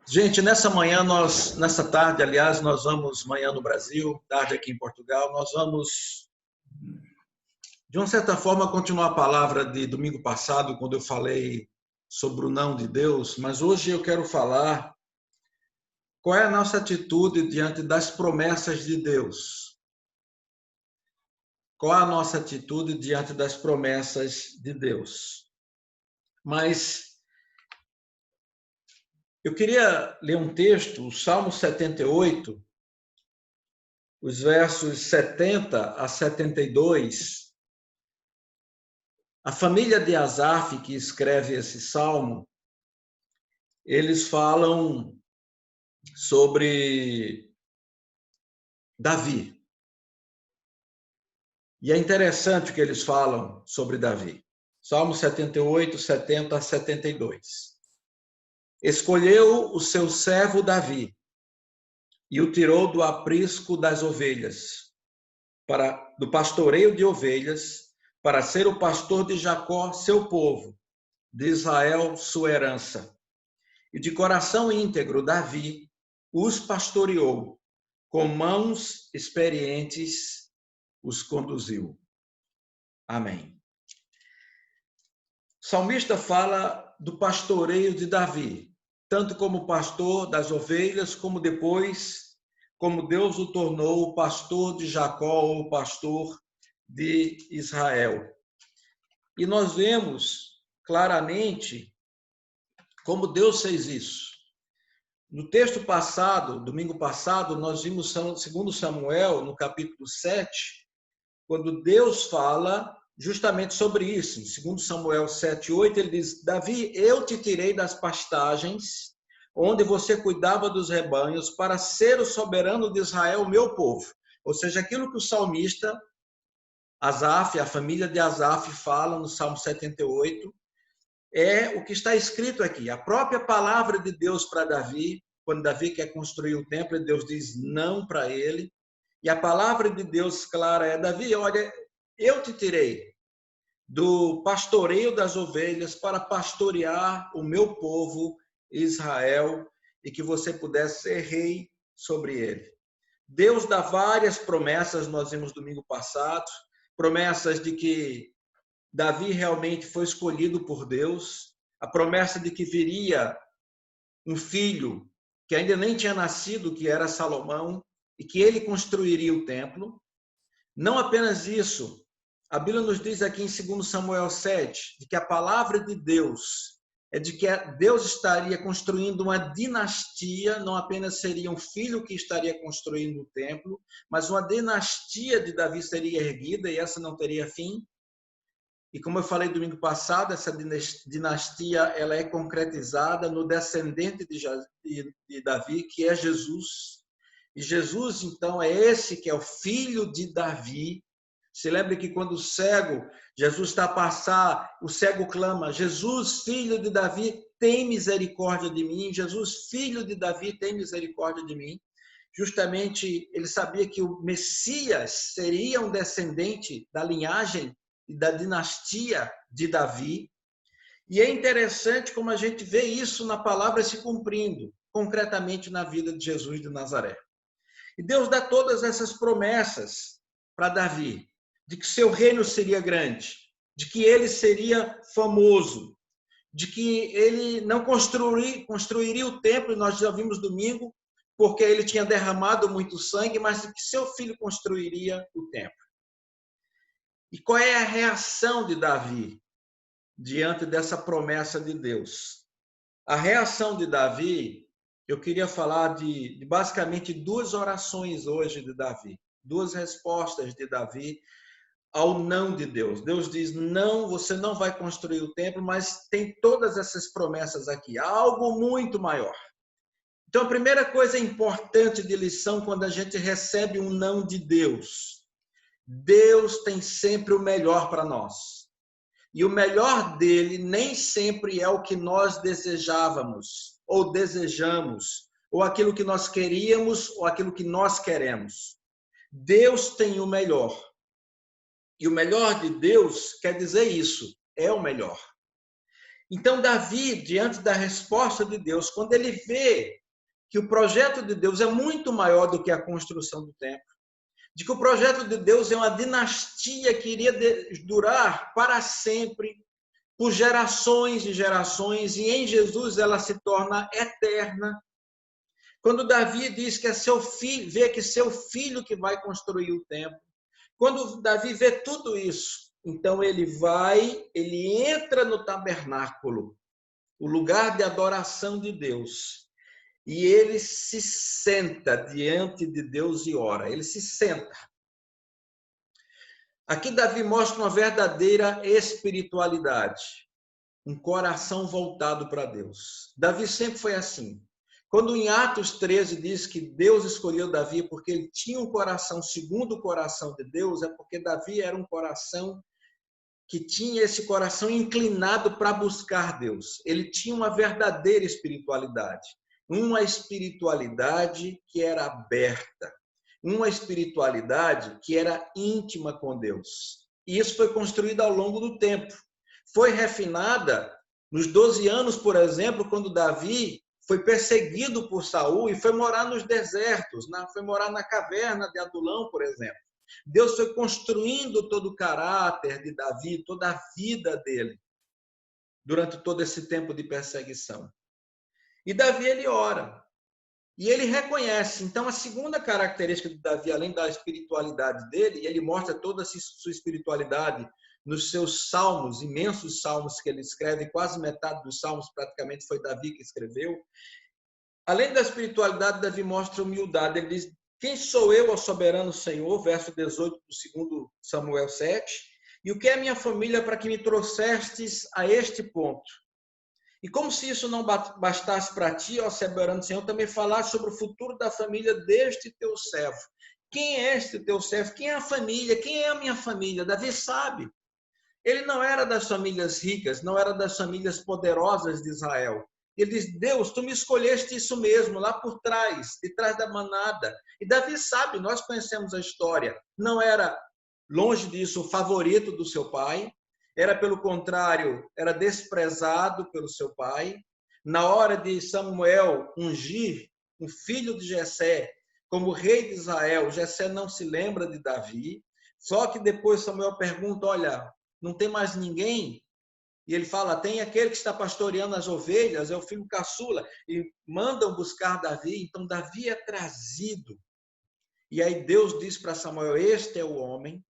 Gente, nessa tarde, aliás, nós vamos, manhã no Brasil, tarde aqui em Portugal, nós vamos, de uma certa forma, continuar a palavra de domingo passado, quando eu falei sobre o não de Deus, mas hoje eu quero falar qual é a nossa atitude diante das promessas de Deus. Qual a nossa atitude diante das promessas de Deus? Mas eu queria ler um texto, o Salmo 78, os versos 70 a 72. A família de Asaf, que escreve esse salmo, eles falam sobre Davi. E é interessante o que eles falam sobre Davi. Salmo 78, 70 a 72. Escolheu o seu servo Davi e o tirou do aprisco das ovelhas, do pastoreio de ovelhas, para ser o pastor de Jacó, seu povo, de Israel, sua herança. E de coração íntegro, Davi os pastoreou, com mãos experientes os conduziu. Amém. O salmista fala do pastoreio de Davi, tanto como pastor das ovelhas, como depois, como Deus o tornou o pastor de Jacó, ou o pastor de Israel. E nós vemos claramente como Deus fez isso. No texto passado, domingo passado, nós vimos 2 Samuel, no capítulo 7, quando Deus fala justamente sobre isso. Em 2 Samuel 7, 8, ele diz: Davi, eu te tirei das pastagens, onde você cuidava dos rebanhos, para ser o soberano de Israel, meu povo. Ou seja, aquilo que o salmista Asaf, a família de Asaf, fala no Salmo 78, é o que está escrito aqui. A própria palavra de Deus para Davi, quando Davi quer construir o templo, Deus diz não para ele. E a palavra de Deus clara é: Davi, olha, eu te tirei do pastoreio das ovelhas para pastorear o meu povo Israel e que você pudesse ser rei sobre ele. Deus dá várias promessas, nós vimos domingo passado, promessas de que Davi realmente foi escolhido por Deus, a promessa de que viria um filho que ainda nem tinha nascido, que era Salomão, e que ele construiria o templo. Não apenas isso, a Bíblia nos diz aqui em 2 Samuel 7, de que a palavra de Deus é de que Deus estaria construindo uma dinastia, não apenas seria um filho que estaria construindo o templo, mas uma dinastia de Davi seria erguida e essa não teria fim. E como eu falei domingo passado, essa dinastia ela é concretizada no descendente de Davi, que é Jesus. E Jesus, então, é esse que é o filho de Davi. Se lembre que quando o cego, Jesus está a passar, o cego clama: Jesus, filho de Davi, tem misericórdia de mim. Jesus, filho de Davi, tem misericórdia de mim. Justamente ele sabia que o Messias seria um descendente da linhagem e da dinastia de Davi. E é interessante como a gente vê isso na palavra se cumprindo, concretamente na vida de Jesus de Nazaré. E Deus dá todas essas promessas para Davi, de que seu reino seria grande, de que ele seria famoso, de que ele não construiria o templo, nós já vimos domingo, porque ele tinha derramado muito sangue, mas de que seu filho construiria o templo. E qual é a reação de Davi diante dessa promessa de Deus? A reação de Davi, eu queria falar de basicamente duas orações hoje de Davi, duas respostas de Davi ao não de Deus. Deus diz: não, você não vai construir o templo, mas tem todas essas promessas aqui, algo muito maior. Então, a primeira coisa importante de lição quando a gente recebe um não de Deus: Deus tem sempre o melhor para nós. E o melhor dele nem sempre é o que nós desejávamos, ou desejamos, ou aquilo que nós queríamos, ou aquilo que nós queremos. Deus tem o melhor. E o melhor de Deus quer dizer isso, é o melhor. Então, Davi, diante da resposta de Deus, quando ele vê que o projeto de Deus é muito maior do que a construção do templo, de que o projeto de Deus é uma dinastia que iria durar para sempre, por gerações e gerações, e em Jesus ela se torna eterna. Quando Davi diz que é seu filho, vê que seu filho que vai construir o templo, quando Davi vê tudo isso, então ele entra no tabernáculo, o lugar de adoração de Deus, e ele se senta diante de Deus e ora. Ele se senta. Aqui Davi mostra uma verdadeira espiritualidade, um coração voltado para Deus. Davi sempre foi assim. Quando em Atos 13 diz que Deus escolheu Davi porque ele tinha um coração segundo o coração de Deus, é porque Davi era um coração que tinha esse coração inclinado para buscar Deus. Ele tinha uma verdadeira espiritualidade, uma espiritualidade que era aberta, uma espiritualidade que era íntima com Deus. E isso foi construído ao longo do tempo. Foi refinada nos 12 anos, por exemplo, quando Davi foi perseguido por Saul e foi morar nos desertos, foi morar na caverna de Adulão, por exemplo. Deus foi construindo todo o caráter de Davi, toda a vida dele, durante todo esse tempo de perseguição. E Davi, ele ora. E ele reconhece. Então, a segunda característica de Davi, além da espiritualidade dele, e ele mostra toda a sua espiritualidade nos seus salmos, imensos salmos que ele escreve, quase metade dos salmos praticamente foi Davi que escreveu. Além da espiritualidade, Davi mostra humildade. Ele diz: quem sou eu, ó soberano Senhor? Verso 18 do 2 Samuel 7. E o que é minha família para que me trouxestes a este ponto? E como se isso não bastasse para ti, ó soberano Senhor, também falar sobre o futuro da família deste teu servo. Quem é este teu servo? Quem é a família? Quem é a minha família? Davi sabe. Ele não era das famílias ricas, não era das famílias poderosas de Israel. Ele diz: Deus, tu me escolheste isso mesmo, lá por trás, de trás da manada. E Davi sabe, nós conhecemos a história. Não era, longe disso, o favorito do seu pai. Era, pelo contrário, era desprezado pelo seu pai. Na hora de Samuel ungir um filho de Jessé como rei de Israel, Jessé não se lembra de Davi. Só que depois Samuel pergunta: olha, não tem mais ninguém? E ele fala: tem aquele que está pastoreando as ovelhas, é o filho caçula. E mandam buscar Davi. Então Davi é trazido. E aí Deus diz para Samuel: este é o homem.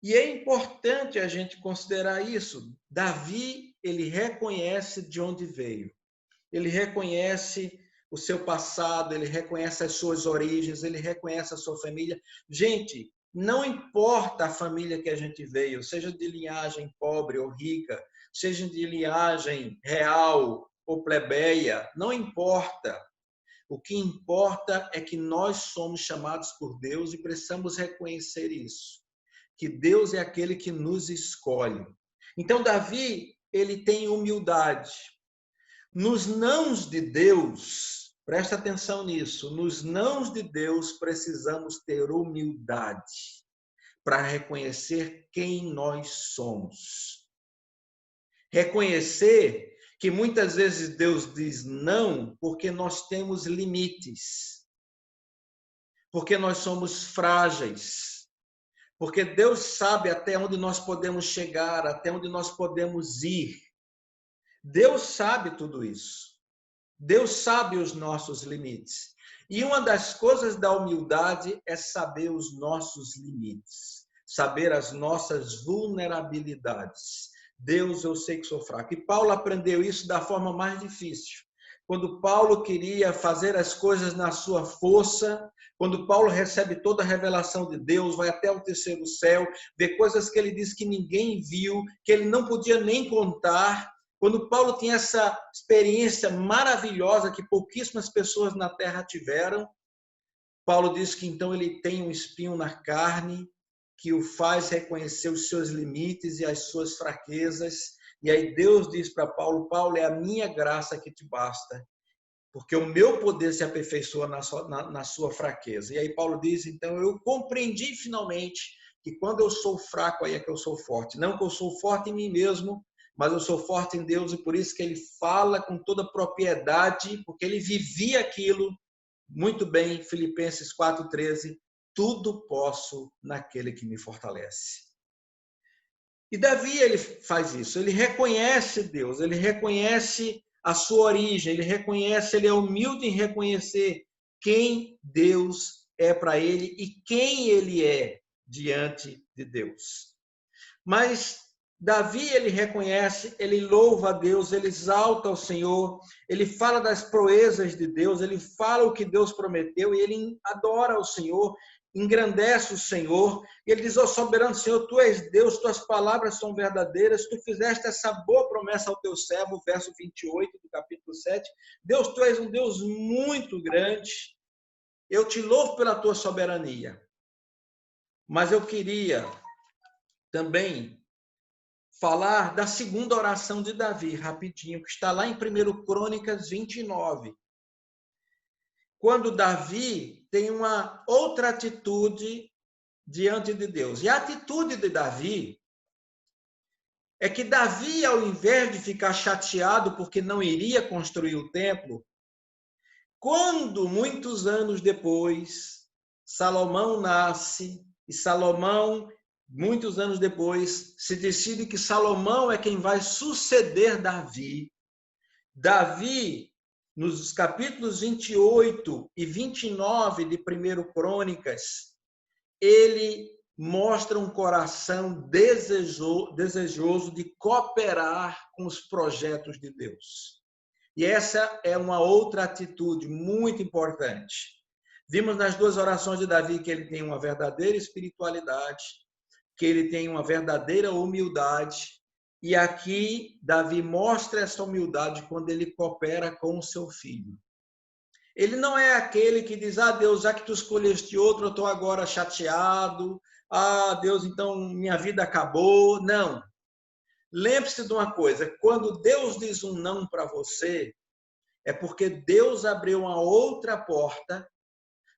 E é importante a gente considerar isso. Davi, ele reconhece de onde veio. Ele reconhece o seu passado, ele reconhece as suas origens, ele reconhece a sua família. Gente, não importa a família que a gente veio, seja de linhagem pobre ou rica, seja de linhagem real ou plebeia, não importa. O que importa é que nós somos chamados por Deus e precisamos reconhecer isso, que Deus é aquele que nos escolhe. Então, Davi, ele tem humildade. Nos nãos de Deus, presta atenção nisso, nos nãos de Deus precisamos ter humildade para reconhecer quem nós somos. Reconhecer que muitas vezes Deus diz não porque nós temos limites, porque nós somos frágeis, porque Deus sabe até onde nós podemos chegar, até onde nós podemos ir. Deus sabe tudo isso. Deus sabe os nossos limites. E uma das coisas da humildade é saber os nossos limites, saber as nossas vulnerabilidades. Deus, eu sei que sou fraco. E Paulo aprendeu isso da forma mais difícil. Quando Paulo queria fazer as coisas na sua força, quando Paulo recebe toda a revelação de Deus, vai até o terceiro céu, vê coisas que ele diz que ninguém viu, que ele não podia nem contar. Quando Paulo tinha essa experiência maravilhosa que pouquíssimas pessoas na terra tiveram, Paulo diz que então ele tem um espinho na carne que o faz reconhecer os seus limites e as suas fraquezas. E aí Deus diz para Paulo: Paulo, é a minha graça que te basta, porque o meu poder se aperfeiçoa na sua fraqueza. E aí Paulo diz: então eu compreendi finalmente que quando eu sou fraco, aí é que eu sou forte. Não que eu sou forte em mim mesmo, mas eu sou forte em Deus, e por isso que ele fala com toda propriedade, porque ele vivia aquilo muito bem. Filipenses 4,13, tudo posso naquele que me fortalece. E Davi, ele faz isso, ele reconhece Deus, ele reconhece a sua origem, ele é humilde em reconhecer quem Deus é para ele e quem ele é diante de Deus. Mas Davi, ele reconhece, ele louva a Deus, ele exalta o Senhor, ele fala das proezas de Deus, ele fala o que Deus prometeu e ele adora o Senhor, engrandece o Senhor. E ele diz: ó soberano Senhor, tu és Deus, tuas palavras são verdadeiras, tu fizeste essa boa promessa ao teu servo, verso 28 do capítulo 7. Deus, tu és um Deus muito grande, eu te louvo pela tua soberania. Mas eu queria também falar da segunda oração de Davi, rapidinho, que está lá em 1 Crônicas 29. Quando Davi tem uma outra atitude diante de Deus. E a atitude de Davi é que Davi, ao invés de ficar chateado porque não iria construir o templo, quando muitos anos depois Salomão nasce, e Salomão, muitos anos depois, se decide que Salomão é quem vai suceder Davi. Davi, nos capítulos 28 e 29 de 1 Crônicas, ele mostra um coração desejoso de cooperar com os projetos de Deus. E essa é uma outra atitude muito importante. Vimos nas duas orações de Davi que ele tem uma verdadeira espiritualidade, que ele tem uma verdadeira humildade. E aqui Davi mostra essa humildade quando ele coopera com o seu filho. Ele não é aquele que diz: ah, Deus, já que tu escolheste outro, eu estou agora chateado. Ah, Deus, então minha vida acabou. Não. Lembre-se de uma coisa: quando Deus diz um não para você, é porque Deus abriu uma outra porta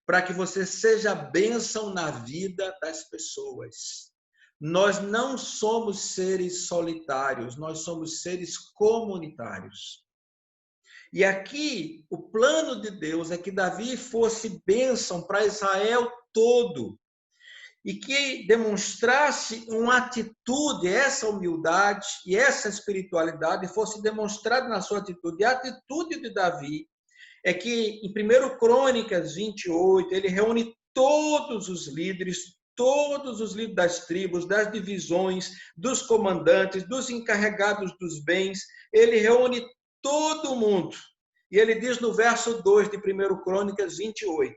para que você seja bênção na vida das pessoas. Nós não somos seres solitários, nós somos seres comunitários. E aqui, o plano de Deus é que Davi fosse bênção para Israel todo e que demonstrasse uma atitude, essa humildade e essa espiritualidade fosse demonstrada na sua atitude. E a atitude de Davi é que, em 1 Crônicas 28, ele reúne todos os líderes das tribos, das divisões, dos comandantes, dos encarregados dos bens, ele reúne todo mundo. E ele diz no verso 2 de 1 Crônicas 28,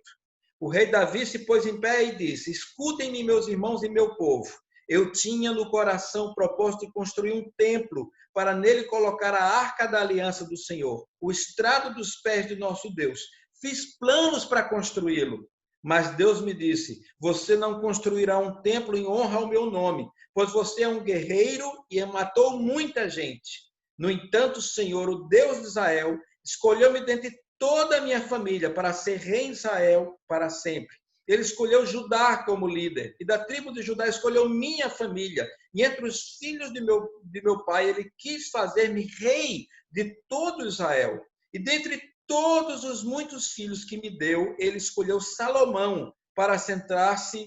o rei Davi se pôs em pé e disse: escutem-me, meus irmãos e meu povo. Eu tinha no coração o propósito de construir um templo para nele colocar a arca da aliança do Senhor, o estrado dos pés de nosso Deus. Fiz planos para construí-lo, mas Deus me disse: você não construirá um templo em honra ao meu nome, pois você é um guerreiro e matou muita gente. No entanto, o Senhor, o Deus de Israel, escolheu-me dentre toda a minha família para ser rei em Israel para sempre. Ele escolheu Judá como líder, e da tribo de Judá escolheu minha família. E entre os filhos de meu pai, ele quis fazer-me rei de todo Israel. E dentre todos os muitos filhos que me deu, ele escolheu Salomão para sentar-se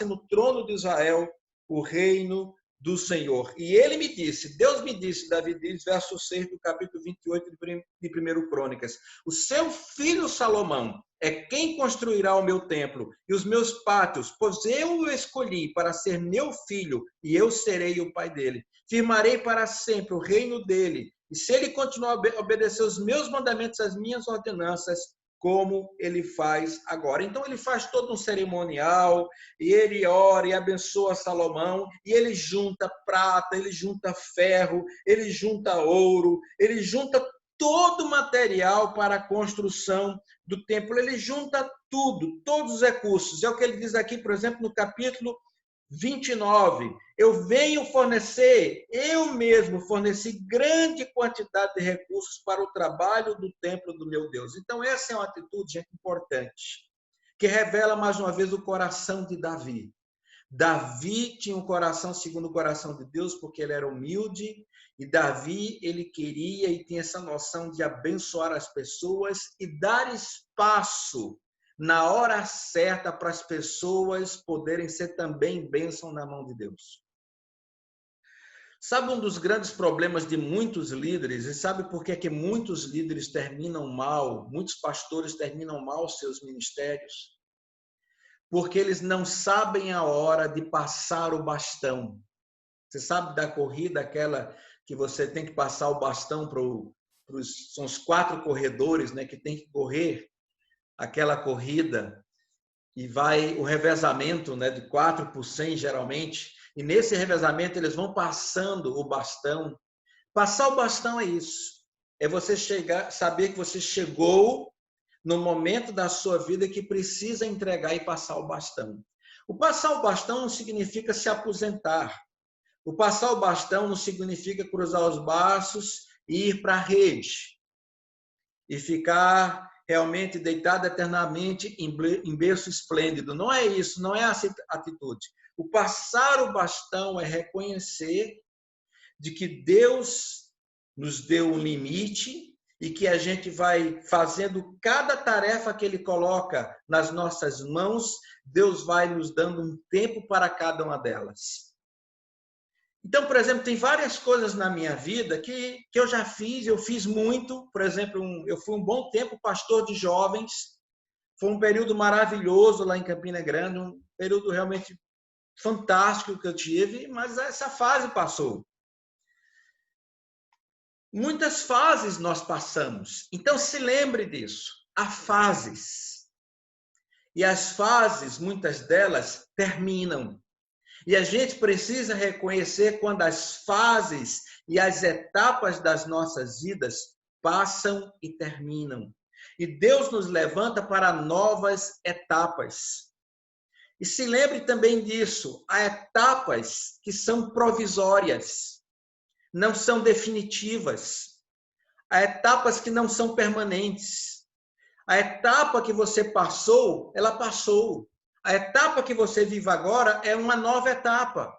no trono de Israel, o reino do Senhor. E ele me disse, Deus me disse, Davi diz, verso 6 do capítulo 28 de 1 Crônicas, o seu filho Salomão é quem construirá o meu templo e os meus pátios, pois eu o escolhi para ser meu filho e eu serei o pai dele. Firmarei para sempre o reino dele, e se ele continuar a obedecer os meus mandamentos, as minhas ordenanças, como ele faz agora. Então ele faz todo um cerimonial, e ele ora e abençoa Salomão, e ele junta prata, ele junta ferro, ele junta ouro, ele junta todo o material para a construção do templo, ele junta tudo, todos os recursos. É o que ele diz aqui, por exemplo, no capítulo 29, eu venho fornecer, eu mesmo forneci grande quantidade de recursos para o trabalho do templo do meu Deus. Então essa é uma atitude, gente, importante, que revela mais uma vez o coração de Davi. Davi tinha um coração segundo o coração de Deus, porque ele era humilde E Davi, ele queria e tinha essa noção de abençoar as pessoas e dar espaço na hora certa para as pessoas poderem ser também bênção na mão de Deus. Sabe um dos grandes problemas de muitos líderes, e sabe por que muitos líderes terminam mal, muitos pastores terminam mal seus ministérios? Porque eles não sabem a hora de passar o bastão. Você sabe da corrida, aquela que você tem que passar o bastão são os 4 corredores, né, que tem que correr aquela corrida, e vai o revezamento, né, de 4 por 100 geralmente, e nesse revezamento eles vão passando o bastão. Passar o bastão é isso, é você saber que você chegou no momento da sua vida que precisa entregar e passar o bastão. O passar o bastão não significa se aposentar. O passar o bastão não significa cruzar os braços e ir para a rede e ficar realmente deitado eternamente em berço esplêndido. Não é isso, não é essa atitude. O passar o bastão é reconhecer de que Deus nos deu um limite e que a gente vai fazendo cada tarefa que Ele coloca nas nossas mãos, Deus vai nos dando um tempo para cada uma delas. Então, por exemplo, tem várias coisas na minha vida que eu já fiz, eu fiz muito. Por exemplo, eu fui um bom tempo pastor de jovens. Foi um período maravilhoso lá em Campina Grande, um período realmente fantástico que eu tive, mas essa fase passou. Muitas fases nós passamos. Então, se lembre disso. Há fases. E as fases, muitas delas, terminam. E a gente precisa reconhecer quando as fases e as etapas das nossas vidas passam e terminam. E Deus nos levanta para novas etapas. E se lembre também disso, há etapas que são provisórias, não são definitivas. Há etapas que não são permanentes. A etapa que você passou, ela passou. A etapa que você vive agora é uma nova etapa.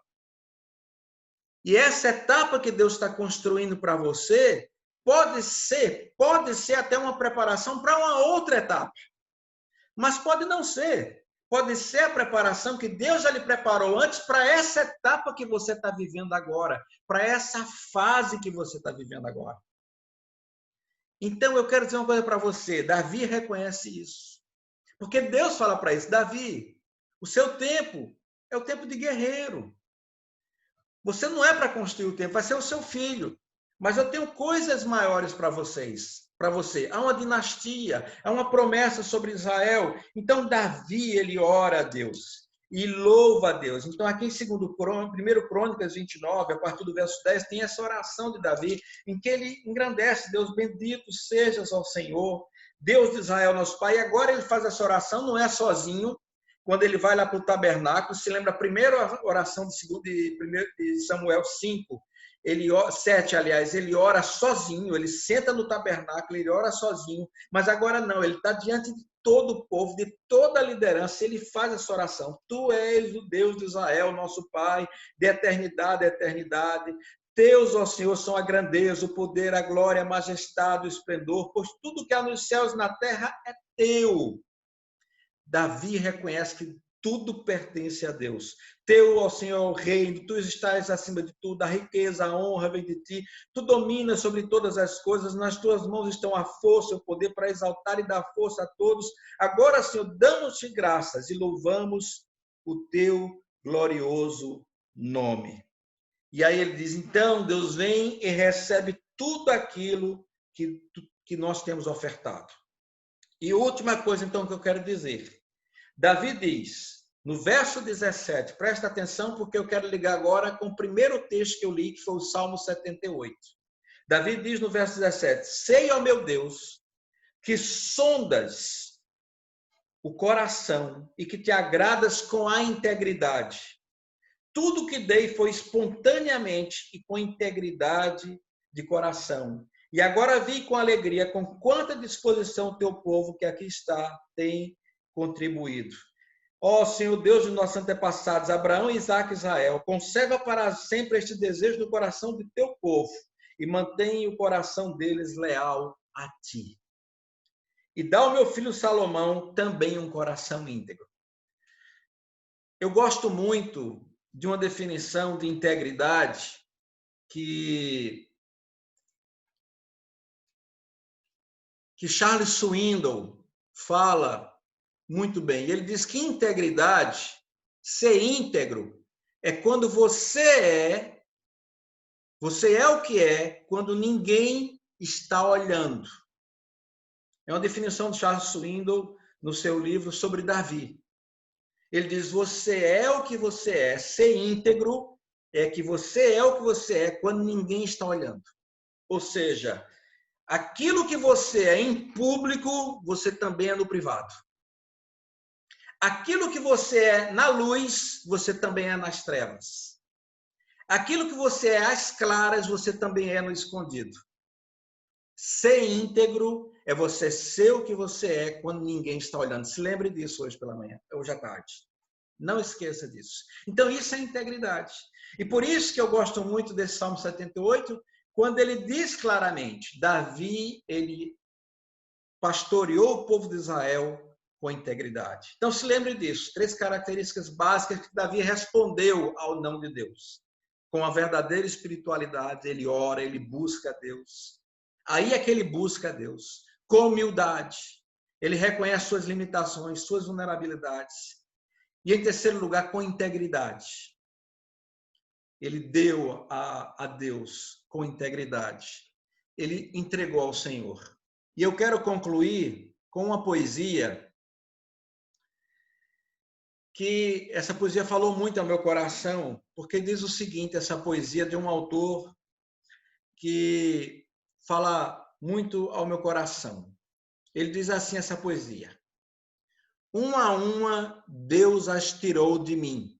E essa etapa que Deus está construindo para você pode ser até uma preparação para uma outra etapa. Mas pode não ser. Pode ser a preparação que Deus já lhe preparou antes para essa etapa que você está vivendo agora, para essa fase que você está vivendo agora. Então, eu quero dizer uma coisa para você. Davi reconhece isso. Porque Deus fala para isso, Davi, o seu tempo é o tempo de guerreiro. Você não é para construir o tempo, vai ser o seu filho. Mas eu tenho coisas maiores para vocês, para você. Há uma dinastia, há uma promessa sobre Israel. Então, Davi, ele ora a Deus e louva a Deus. Então, aqui em 1 Crônicas 29, a partir do verso 10, tem essa oração de Davi, em que ele engrandece Deus, bendito sejas ao Senhor, Deus de Israel, nosso Pai. E agora ele faz essa oração, não é sozinho. Quando ele vai lá para o tabernáculo, se lembra a primeira oração de Samuel 5, 7, aliás, ele ora sozinho, ele senta no tabernáculo, ele ora sozinho, mas agora não, ele está diante de todo o povo, de toda a liderança, ele faz essa oração. Tu és o Deus de Israel, nosso Pai, de eternidade a eternidade. Teus, ó Senhor, são a grandeza, o poder, a glória, a majestade, o esplendor, pois tudo que há nos céus e na terra é teu. Davi reconhece que tudo pertence a Deus. Teu, ó Senhor, o reino, tu estás acima de tudo, a riqueza, a honra vem de ti, tu dominas sobre todas as coisas, nas tuas mãos estão a força, o poder para exaltar e dar força a todos. Agora, Senhor, damos-te graças e louvamos o teu glorioso nome. E aí ele diz, então, Deus vem e recebe tudo aquilo que nós temos ofertado. E a última coisa, então, que eu quero dizer. Davi diz, no verso 17, presta atenção porque eu quero ligar agora com o primeiro texto que eu li, que foi o Salmo 78. Davi diz no verso 17, sei, ó meu Deus, que sondas o coração e que te agradas com a integridade. Tudo que dei foi espontaneamente e com integridade de coração. E agora vi com alegria, com quanta disposição o teu povo que aqui está tem contribuído. Ó Senhor Deus de nossos antepassados, Abraão, Isaque e Israel, conserva para sempre este desejo no coração do teu povo, e mantém o coração deles leal a ti. E dá ao meu filho Salomão também um coração íntegro. Eu gosto muito de uma definição de integridade que Charles Swindoll fala muito bem. Ele diz que integridade, ser íntegro, é quando você é o que é quando ninguém está olhando. É uma definição de Charles Swindoll no seu livro sobre Davi. Ele diz, você é o que você é. Ser íntegro é que você é o que você é quando ninguém está olhando. Ou seja, aquilo que você é em público, você também é no privado. Aquilo que você é na luz, você também é nas trevas. Aquilo que você é às claras, você também é no escondido. Ser íntegro é você ser o que você é quando ninguém está olhando. Se lembre disso hoje pela manhã, hoje à tarde. Não esqueça disso. Então, isso é integridade. E por isso que eu gosto muito desse Salmo 78, quando ele diz claramente, Davi, ele pastoreou o povo de Israel com integridade. Então, se lembre disso. 3 características básicas que Davi respondeu ao não de Deus. Com a verdadeira espiritualidade, ele ora, ele busca a Deus. Aí é que ele busca a Deus. Com humildade. Ele reconhece suas limitações, suas vulnerabilidades. E, em terceiro lugar, com integridade. Ele deu a Deus com integridade. Ele entregou ao Senhor. E eu quero concluir com uma poesia que essa poesia falou muito ao meu coração, porque diz o seguinte, essa poesia de um autor que fala muito ao meu coração. Ele diz assim essa poesia. Uma a uma, Deus as tirou de mim.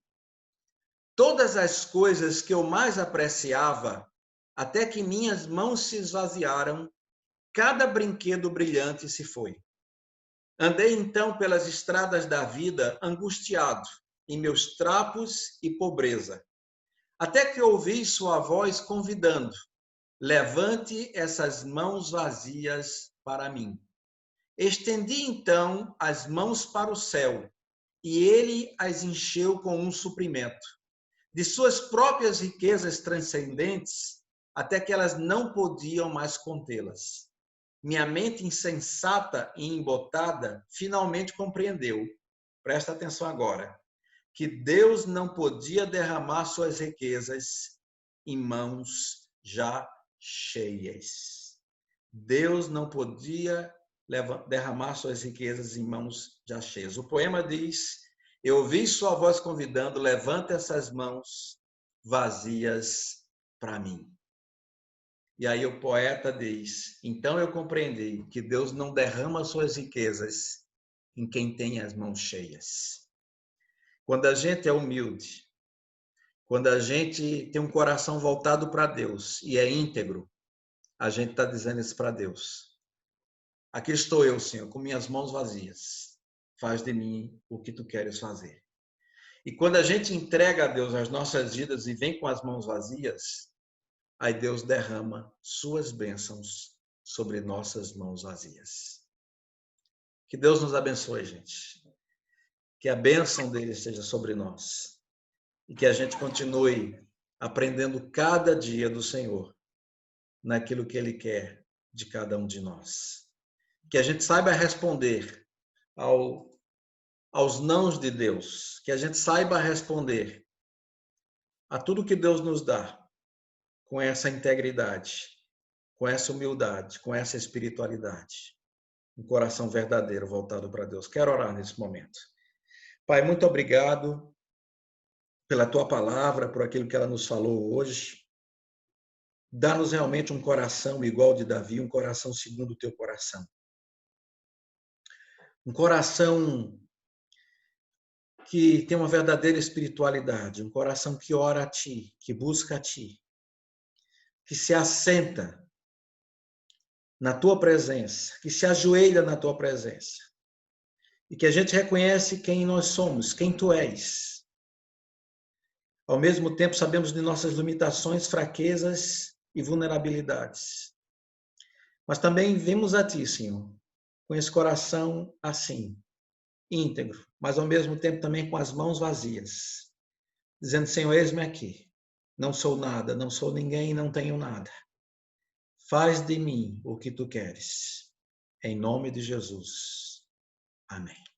Todas as coisas que eu mais apreciava, até que minhas mãos se esvaziaram, cada brinquedo brilhante se foi. Andei então pelas estradas da vida angustiado, em meus trapos e pobreza, até que ouvi sua voz convidando, levante essas mãos vazias para mim. Estendi então as mãos para o céu, e ele as encheu com um suprimento, de suas próprias riquezas transcendentes, até que elas não podiam mais contê-las. Minha mente insensata e embotada finalmente compreendeu, presta atenção agora, que Deus não podia derramar suas riquezas em mãos já cheias. Deus não podia derramar suas riquezas em mãos já cheias. O poema diz, eu ouvi sua voz convidando, levanta essas mãos vazias para mim. E aí o poeta diz, então eu compreendi que Deus não derrama suas riquezas em quem tem as mãos cheias. Quando a gente é humilde, quando a gente tem um coração voltado para Deus e é íntegro, a gente está dizendo isso para Deus. Aqui estou eu, Senhor, com minhas mãos vazias. Faz de mim o que tu queres fazer. E quando a gente entrega a Deus as nossas vidas e vem com as mãos vazias, aí Deus derrama suas bênçãos sobre nossas mãos vazias. Que Deus nos abençoe, gente. Que a bênção dele esteja sobre nós. E que a gente continue aprendendo cada dia do Senhor, naquilo que ele quer de cada um de nós. Que a gente saiba responder aos nãos de Deus. Que a gente saiba responder a tudo que Deus nos dá com essa integridade, com essa humildade, com essa espiritualidade. Um coração verdadeiro voltado para Deus. Quero orar nesse momento. Pai, muito obrigado pela tua palavra, por aquilo que ela nos falou hoje. Dá-nos realmente um coração igual de Davi, um coração segundo o teu coração. Um coração que tem uma verdadeira espiritualidade, um coração que ora a ti, que busca a ti, que se assenta na tua presença, que se ajoelha na tua presença. E que a gente reconhece quem nós somos, quem tu és. Ao mesmo tempo, sabemos de nossas limitações, fraquezas, e vulnerabilidades. Mas também vimos a Ti, Senhor, com esse coração assim, íntegro, mas ao mesmo tempo também com as mãos vazias, dizendo, Senhor, eis-me aqui, não sou nada, não sou ninguém, não tenho nada. Faz de mim o que Tu queres. Em nome de Jesus. Amém.